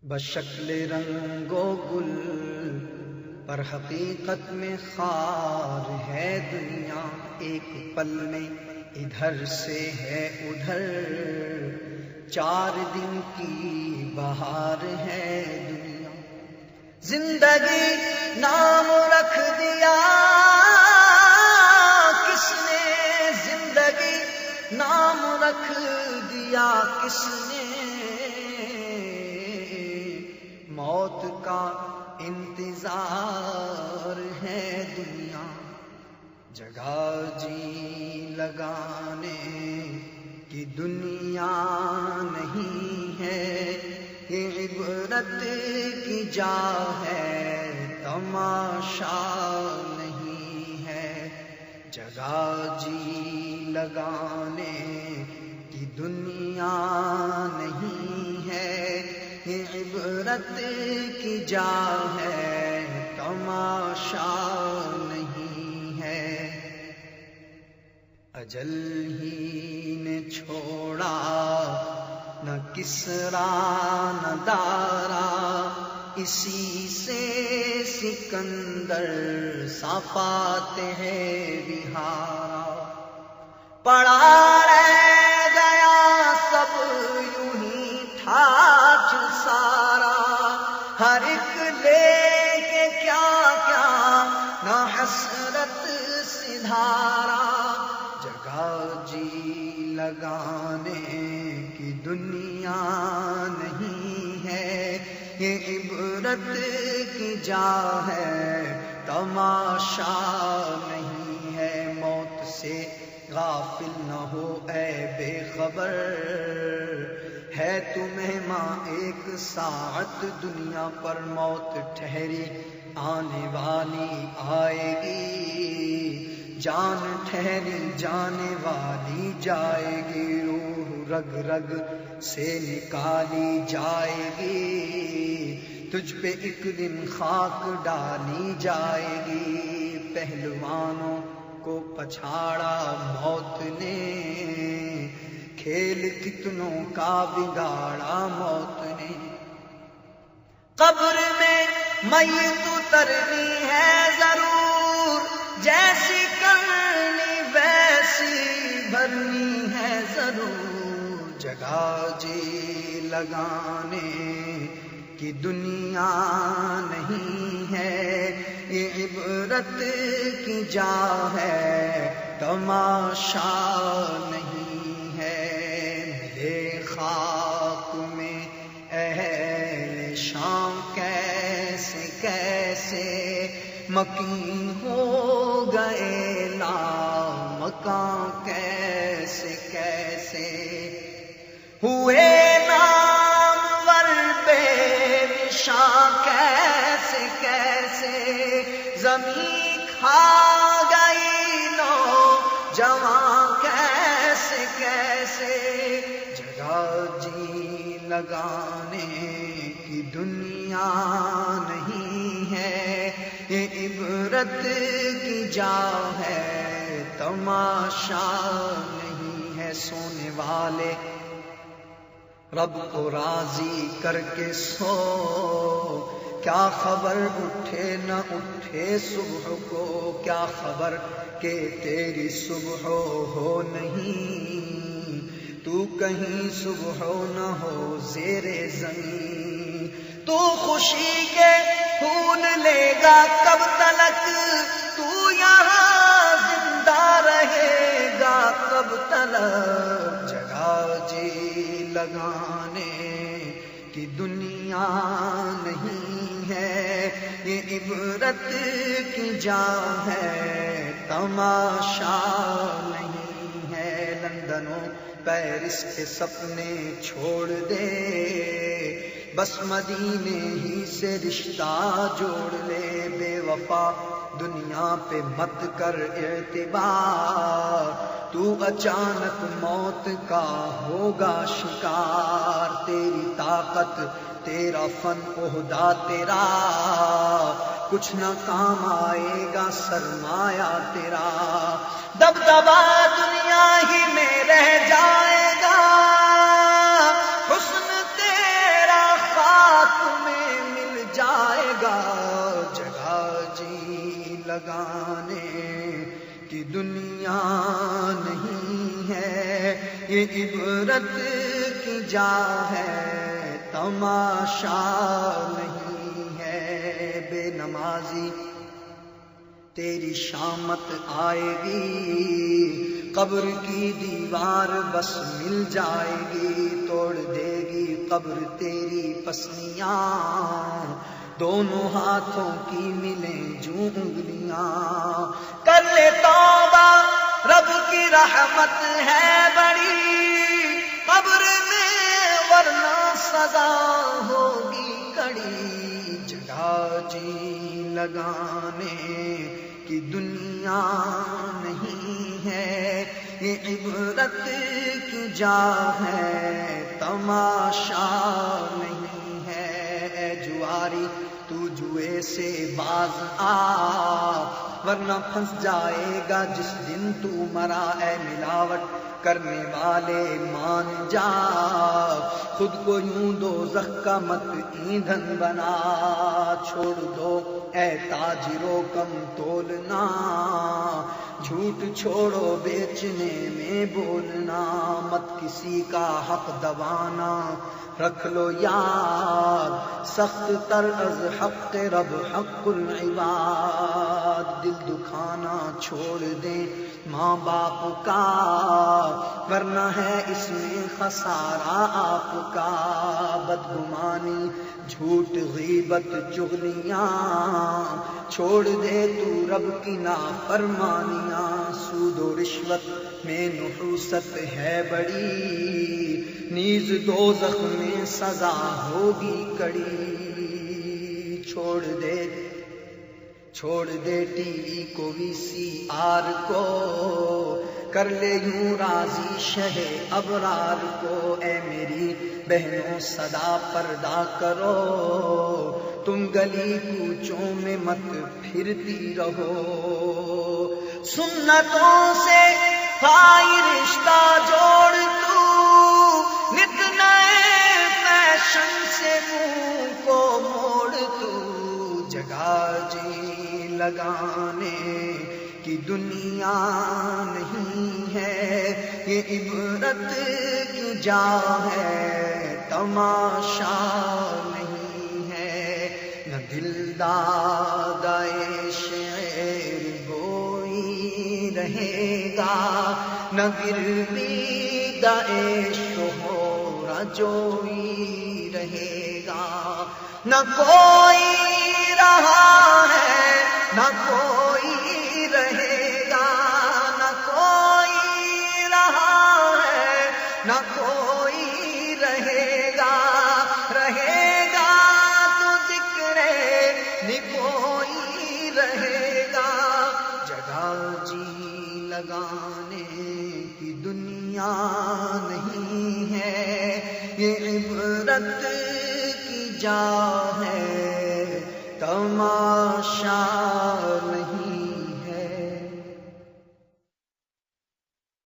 بشکل رنگ و گل پر حقیقت میں خار ہے دنیا، ایک پل میں ادھر سے ہے ادھر، 4 دن کی بہار ہے دنیا۔ زندگی نام رکھ دیا کس نے، زندگی نام رکھ دیا کس نے، موت کا انتظار ہے دنیا۔ جگہ جی لگانے کی دنیا نہیں ہے، یہ عبرت کی جا ہے، تماشا نہیں ہے۔ جگہ جی لگانے کی دنیا نہیں ہے، یہ عبرت کی جا ہے، تماشا نہیں ہے۔ اجل ہی نے چھوڑا نہ کسرا نہ دارا، اسی سے سکندر سا پاتے ہیں بہارا۔ پڑا رہ گیا سب یوں ہی ٹھاٹ سارا، ہر ایک لے کے کیا کیا نہ حسرت سدھارا۔ جگہ جی لگانے کی دنیا نہیں ہے، یہ عبرت کی جا ہے، تماشا نہیں ہے۔ موت سے غافل نہ ہو اے بے خبر، ہے تمہیں ماں ایک ساعت دنیا پر، موت ٹھہری آنے والی آئے گی، جان ٹھہری جانے والی جائے گی، روح رگ رگ سے نکالی جائے گی، تجھ پہ ایک دن خاک ڈالی جائے گی۔ پہلوانوں کو پچھاڑا موت نے، کھیل کتنوں کا بگاڑا موت نے۔ قبر میں میت اترنی ہے ضرور، جیسی کرنی ویسی بھرنی ہے ضرور۔ جگہ جی لگانے کی دنیا نہیں ہے، یہ عبرت کی جا ہے، تماشا نہیں ہے۔ ملے خاک میں اہل شام کیسے کیسے، مکین ہو گئے لامکاں کیسے کیسے، ہوئے نامور بے نشاں کیسے کیسے، زمین کھا گئی نوجواں کیسے کیسے۔ جگہ جی لگانے کی دنیا نہیں ہے، یہ عبرت کی جا ہے، تماشا نہیں ہے۔ سونے والے رب کو راضی کر کے سو، کیا خبر اٹھے نہ اٹھے صبح کو، کیا خبر کہ تیری صبح ہو نہیں، تو کہیں صبح نہ ہو زیر زمین۔ تو خوشی کے پھول لے گا کب تلک، تو یہاں زندہ رہے گا کب تلک۔ جگہ جی لگانے کی دنیا نہیں ہے، یہ عبرت کی جا ہے، تماشا نہیں ہے۔ لندن و پیرس کے سپنے چھوڑ دے، بس مدینے ہی سے رشتہ جوڑ لے۔ بے وفا دنیا پہ مت کر اعتبار، تو اچانک موت کا ہوگا شکار۔ تیری طاقت تیرا فن عہدہ تیرا، کچھ نہ کام آئے گا سرمایہ تیرا۔ دبدبا دنیا ہی میں رہ جائے گا، حسن تیرا خاک لگانے کی دنیا نہیں ہے، یہ عبرت کی جا ہے، تماشا نہیں ہے۔ بے نمازی تیری شامت آئے گی، قبر کی دیوار بس مل جائے گی، توڑ دے گی قبر تیری پسلیاں، دونوں ہاتھوں کی ملیں جو انگلیاں۔ کر لے توبہ رب کی رحمت ہے بڑی، قبر میں ورنہ سزا ہوگی کڑی، جگہ جی لگانے کی دنیا نہیں ہے، یہ عبرت کی جا ہے، تماشا نہیں ہے۔ اے جواری تو جوئے سے باز آ، ورنہ پھنس جائے گا جس دن تو مرا۔ اے ملاوٹ کرنے والے مان جا، خود کو یوں دوزخ کا مت ایندھن بنا، چھوڑ دو اے تاجروں کم تولنا، جھوٹ چھوڑو بیچنے میں بولنا، مت کسی کا حق دبانا، رکھ لو یاد سخت تر از حق رب حق العباد، دل دکھانا چھوڑ دیں ماں باپ کا، ورنہ ہے اس میں خسارہ آپ کا، بدگمانی جھوٹ غیبت چغلیاں، چھوڑ دے تو رب کی نافرمانیاں، سود و رشوت میں نحوست ہے بڑی، نیز دوزخ میں سزا ہوگی کڑی، چھوڑ دے ٹی وی کو وی سی آر کو، کر لے یوں راضی شہ ابرار کو، اے میری بہنوں صدا پردہ کرو، تم گلی کوچوں میں مت پھرتی رہو، سنتوں سے بھائی رشتہ جوڑ تو، نت نئے فیشن سے منہ کو موڑ تو، جگہ جی لگانے کی دنیا نہیں ہے، یہ عبرت کی جا ہے، تماشا نہیں ہے۔ نہ دل دادا شعر گوئی رہے گا، نہ گرویدہ شہرا جوئی رہے گا، نہ کوئی رہا ہے نہ کوئی رہے گا، نہ کوئی رہا ہے نہ کوئی رہے گا، رہے گا تو ذکر نکوئی رہے گا، جگہ جی لگانے کی دنیا نہیں ہے، یہ عبرت کی جا ہے، تماشا